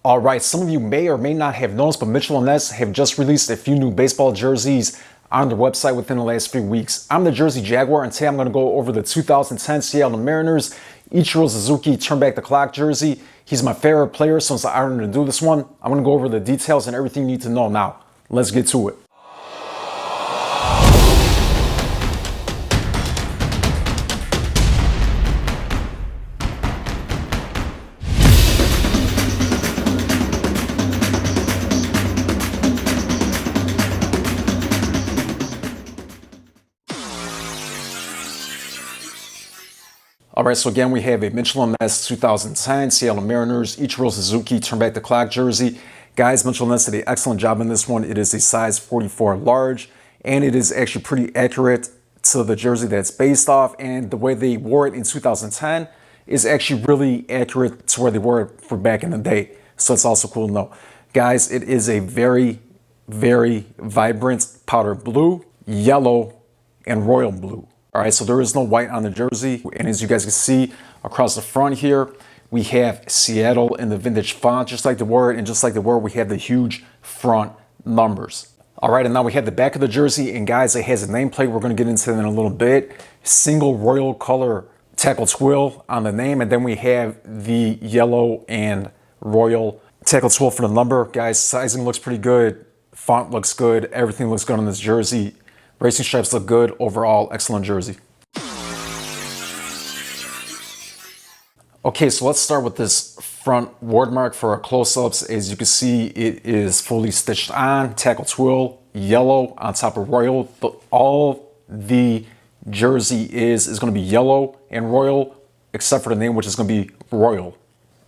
All right, some of you may or may not have noticed, but Mitchell&ness have just released a few new baseball jerseys on their website within the last few weeks. I'm the Jersey Jaguar, and today I'm going to go over the 2010 Seattle Mariners Ichiro Suzuki Turn Back the Clock jersey. He's my favorite player, so it's an honor to do this one. I'm going to go over the details and everything you need to know now. Let's get to it. All right, so again, we have a Mitchell&ness 2010 Seattle Mariners Ichiro Suzuki Turn Back the Clock jersey. Guys, Mitchell&ness did an excellent job in this one. It is a size 44 large, and it is actually pretty accurate to the jersey that's based off. And the way they wore it in 2010 is actually really accurate to where they wore it for back in the day. So it's also cool to know. Guys, it is a very, very vibrant powder blue, yellow, and royal blue. All right, so there is no white on the jersey. And as you guys can see across the front here, we have Seattle in the vintage font, just like the word, and just like the word, we have the huge front numbers. All right, and now we have the back of the jersey, and guys, it has a nameplate. We're gonna get into that in a little bit. Single royal color tackle twill on the name, and then we have the yellow and royal tackle twill for the number. Guys, sizing looks pretty good. Font looks good. Everything looks good on this jersey. Racing stripes look good. Overall, excellent jersey. Okay, so let's start with this front ward mark for our close-ups. As you can see, it is fully stitched on. Tackle twill, yellow on top of royal. All the jersey is going to be yellow and royal, except for the name, which is going to be royal.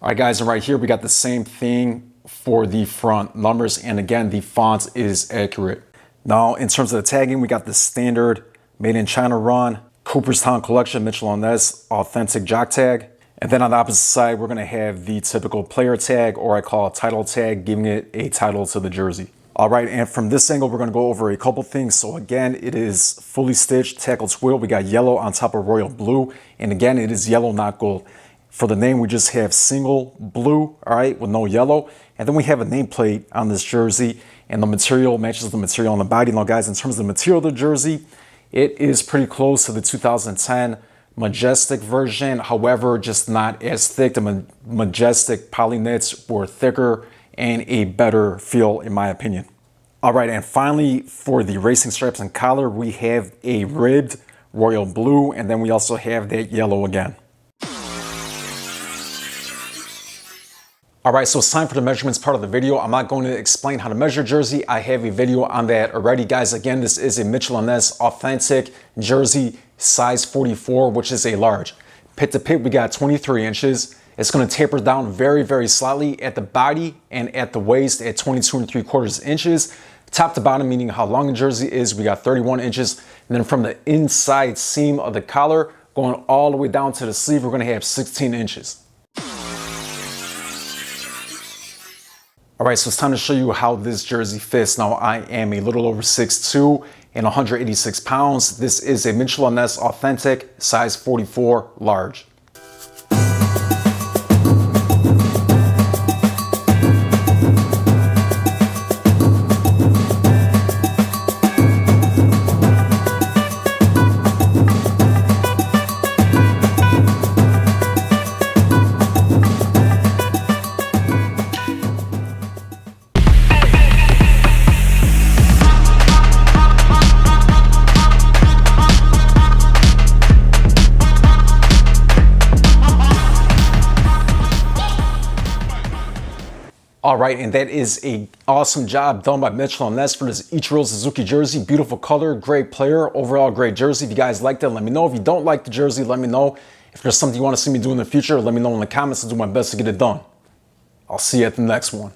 All right, guys, and right here, we got the same thing for the front numbers. And again, the font is accurate. Now, in terms of the tagging, we got the standard Made in China run, Cooperstown Collection, Mitchell&ness, authentic jock tag. And then on the opposite side, we're gonna have the typical player tag, or I call it title tag, giving it a title to the jersey. All right, and from this angle, we're gonna go over a couple things. So again, it is fully stitched, tackle twill. We got yellow on top of royal blue. And again, it is yellow, not gold. For the name, we just have single blue, all right, with no yellow. And then we have a nameplate on this jersey, and the material matches the material on the body. Now, guys, in terms of the material of the jersey, it is pretty close to the 2010 Majestic version. However, just not as thick. The Majestic poly knits were thicker and a better feel, in my opinion. All right, and finally, for the racing stripes and collar, we have a ribbed royal blue, and then we also have that yellow again. All right, so it's time for the measurements part of the video. I'm not going to explain how to measure jersey. I have a video on that already, guys. Again, this is a Mitchell&ness authentic jersey, size 44, which is a large. Pit to pit, we got 23 inches. It's gonna taper down very, very slightly at the body and at the waist at 22 3/4 inches. Top to bottom, meaning how long the jersey is, we got 31 inches. And then from the inside seam of the collar, going all the way down to the sleeve, we're gonna have 16 inches. All right, so it's time to show you how this jersey fits. Now, I am a little over 6'2" and 186 pounds. This is a Mitchell&ness authentic, size 44 large. All right, and that is an awesome job done by Mitchell&ness for this Ichiro Suzuki jersey. Beautiful color, great player, overall great jersey. If you guys liked it, let me know. If you don't like the jersey, let me know. If there's something you want to see me do in the future, let me know in the comments. I'll do my best to get it done. I'll see you at the next one.